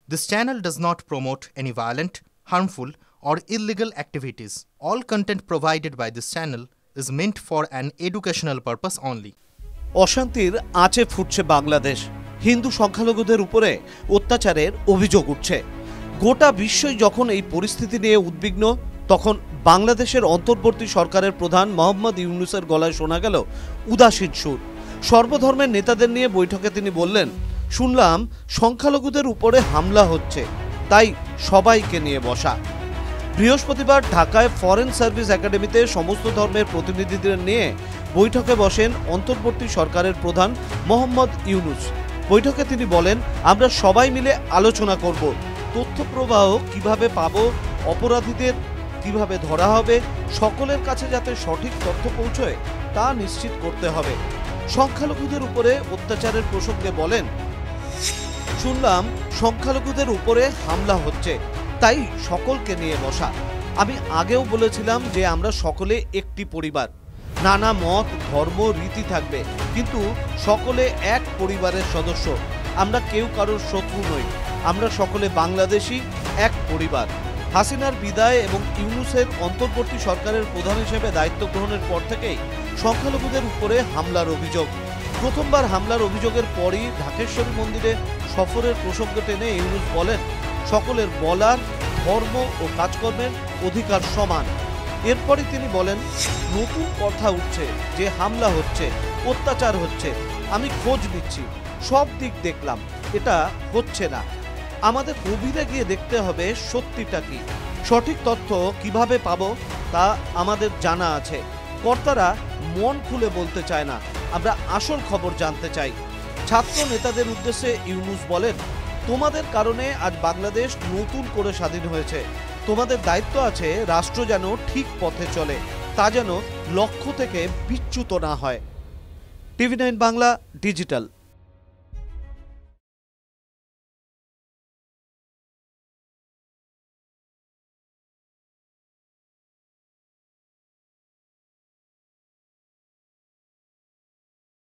This channel does not promote any violent, harmful, or illegal activities. All content provided by this channel is meant for an educational purpose only. অশান্তির আঁচে ফুটছে বাংলাদেশ। হিন্দু সংখ্যালঘুদের উপরে অত্যাচারের অভিযোগ উঠছে। গোটা বিশ্বই যখন এই পরিস্থিতি নিয়ে উদ্বিগ্ন, তখন বাংলাদেশের অন্তর্বর্তী সরকারের প্রধান মোহাম্মদ ইউনূসের গলায় শোনা গেল উদাসীন সুর। সর্বধর্মের নেতাদের নিয়ে বৈঠকে তিনি বললেন, শুনলাম সংখ্যালঘুদের উপরে হামলা হচ্ছে, তাই সবাইকে নিয়ে বসা। বৃহস্পতিবার ঢাকায় ফরেন সার্ভিস একাডেমিতে সমস্ত ধর্মের প্রতিনিধিদের নিয়ে বৈঠকে বসেন অন্তর্বর্তী সরকারের প্রধান মোহাম্মদ ইউনূস। বৈঠকে তিনি বলেন, আমরা সবাই মিলে আলোচনা করব, তথ্য প্রবাহ কিভাবে পাবো, অপরাধীদের কিভাবে ধরা হবে, সকলের কাছে যাতে সঠিক তথ্য পৌঁছয় তা নিশ্চিত করতে হবে। সংখ্যালঘুদের উপরে অত্যাচারের প্রসঙ্গে বলেন, শুনলাম সংখ্যালঘুদের উপরে হামলা হচ্ছে, তাই সকলকে নিয়ে বসা। আমি আগেও বলেছিলাম যে আমরা সকলে একটি পরিবার, নানা মত ধর্ম রীতি থাকবে, কিন্তু সকলে এক পরিবারের সদস্য। আমরা কেউ কারোর শত্রু নই, আমরা সকলে বাংলাদেশি, এক পরিবার। হাসিনার বিদায় এবং ইউনূসের অন্তর্বর্তী সরকারের প্রধান হিসেবে দায়িত্ব গ্রহণের পর থেকেই সংখ্যালঘুদের উপরে হামলার অভিযোগ। প্রথমবার হামলার অভিযোগের পরই ঢাকেশ্বরী মন্দিরে সফরের প্রসঙ্গ টেনে ইউনূস বলেন, সকলের বলার, ধর্ম ও কাজকর্মের অধিকার সমান। এরপরই তিনি বলেন, নতুন কথা উঠছে যে হামলা হচ্ছে, অত্যাচার হচ্ছে। আমি খোঁজ নিচ্ছি, সব দিক দেখলাম, এটা হচ্ছে না। আমাদের গভীরে গিয়ে দেখতে হবে সত্যিটা কি, সঠিক তথ্য কিভাবে পাবো তা আমাদের জানা আছে। কর্তারা মন খুলে বলতে চায় না, আমরা আসল খবর জানতে চাই। ছাত্র নেতাদের উদ্দেশ্যে ইউনূস বলেন, তোমাদের কারণে আজ বাংলাদেশ নতুন করে স্বাধীন হয়েছে। তোমাদের দায়িত্ব আছে রাষ্ট্র যেন ঠিক পথে চলে, তা যেন লক্ষ্য থেকে বিচ্যুত না হয়। টিভি9 বাংলা ডিজিটাল।